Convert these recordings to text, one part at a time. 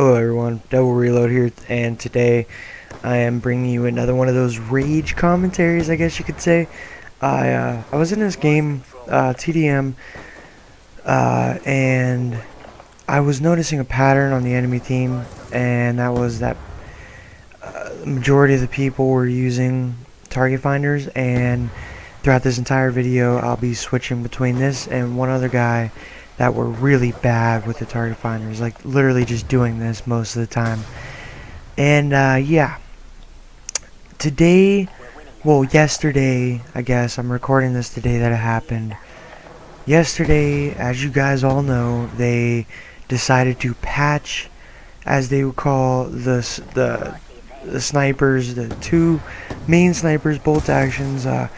Hello everyone, Double Reload here, and today I am bringing you another one of those rage commentaries, I guess you could say. I was in this game, TDM, and I was noticing a pattern on the enemy team, and that was that the majority of the people were using target finders, and throughout this entire video I'll be switching between this and one other guy that were really bad with the target finders, like literally just doing this most of the time. And yeah, today, well, yesterday, I guess I'm recording this today that it happened. Yesterday, as you guys all know, they decided to patch, as they would call the snipers, the two main snipers, bolt actions, the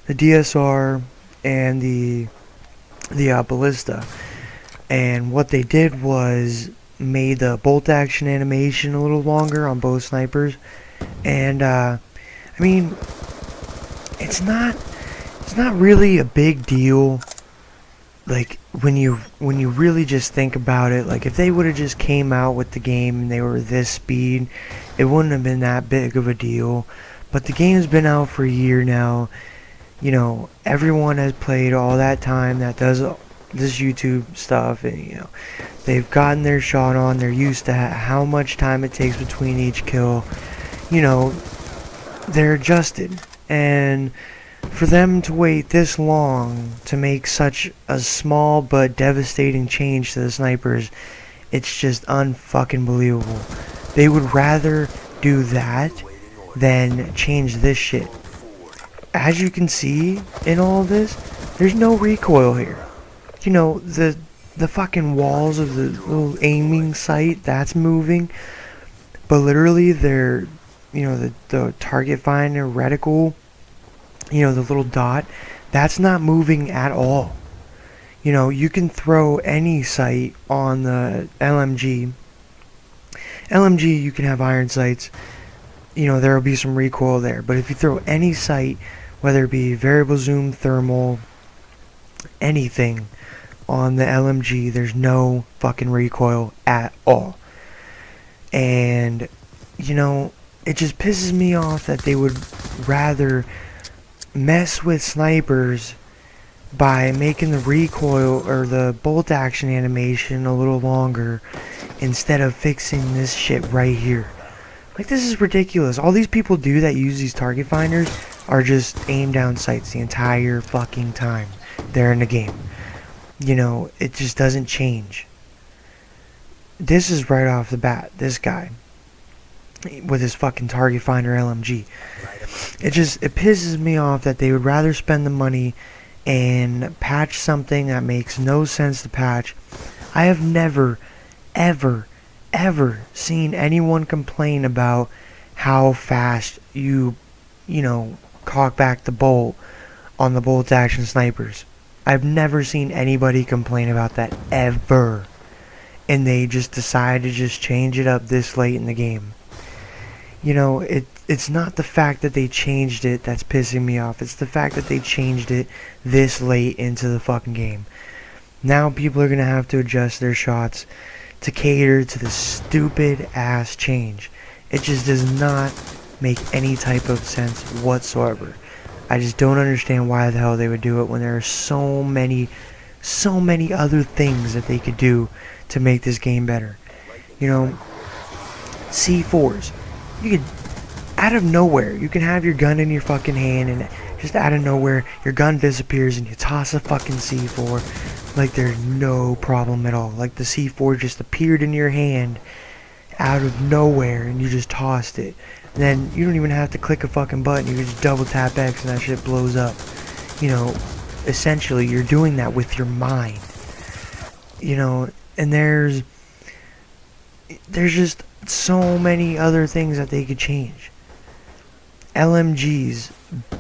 DSR and the ballista. And what they did was made the bolt action animation a little longer on both snipers. And I mean, it's not really a big deal, like when you really just think about it. Like if they would have just came out with the game and they were this speed, it wouldn't have been that big of a deal. But the game's been out for a year now. You know, everyone has played all that time that does this YouTube stuff, and you know, they've gotten their shot on. They're used to how much time it takes between each kill. You know, they're adjusted, and for them to wait this long to make such a small but devastating change to the snipers, it's just unfucking believable. They would rather do that than change this shit. As you can see in all of this, there's no recoil here. You know, the fucking walls of the little aiming sight, that's moving, but literally they're, you know, the target finder reticle, you know, the little dot, that's not moving at all. You know, you can throw any sight on the LMG, you can have iron sights, you know, there will be some recoil there, but if you throw any sight, whether it be variable zoom, thermal, anything on the LMG, there's no fucking recoil at all. And you know, it just pisses me off that they would rather mess with snipers by making the recoil or the bolt action animation a little longer instead of fixing this shit right here. Like, this is ridiculous. All these people do that use these target finders are just aim down sights the entire fucking time they're in the game. You know, it just doesn't change. This is right off the bat, this guy with his fucking target finder LMG. It pisses me off that they would rather spend the money and patch something that makes no sense to patch. I have never, ever seen anyone complain about how fast you know, cock back the bolt on the bolt action snipers. I've never seen anybody complain about that ever. And they just decide to just change it up this late in the game. You know, it's not the fact that they changed it that's pissing me off. It's the fact that they changed it this late into the fucking game. Now people are going to have to adjust their shots to cater to the stupid ass change. It just does not make any type of sense whatsoever. I just don't understand why the hell they would do it when there are so many other things that they could do to make this game better. You know, C4s. You could, out of nowhere, you can have your gun in your fucking hand and just out of nowhere, your gun disappears and you toss a fucking C4 like there's no problem at all. Like the C4 just appeared in your hand out of nowhere and you just tossed it. And then you don't even have to click a fucking button. You can just double tap X and that shit blows up. You know, essentially you're doing that with your mind. You know, and there's just so many other things that they could change. LMGs, the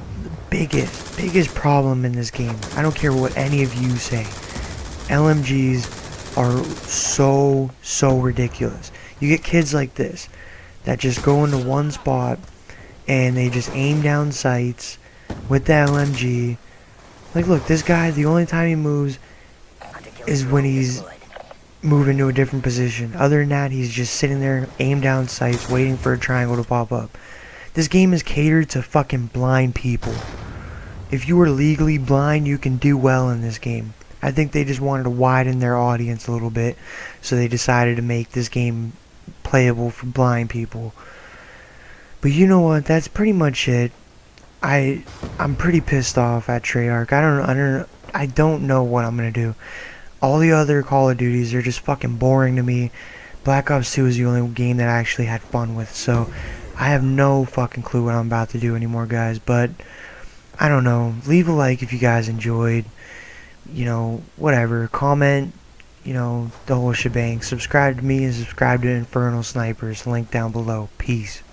biggest problem in this game. I don't care what any of you say. LMGs are so ridiculous. You get kids like this that just go into one spot and they just aim down sights with the LMG. Like, look, this guy, the only time he moves is when he's move into a different position. Other than that, he's just sitting there, aim down sights, waiting for a triangle to pop up. This game is catered to fucking blind people. If you are legally blind, you can do well in this game. I think they just wanted to widen their audience a little bit, so they decided to make this game playable for blind people. But you know what? That's pretty much it. I'm pretty pissed off at Treyarch. I don't know what I'm gonna do. All the other Call of Duties are just fucking boring to me. Black Ops 2 is the only game that I actually had fun with, so I have no fucking clue what I'm about to do anymore, guys. But I don't know. Leave a like if you guys enjoyed. Whatever. Comment. The whole shebang. Subscribe to me and subscribe to Infernal Snipers. Link down below. Peace.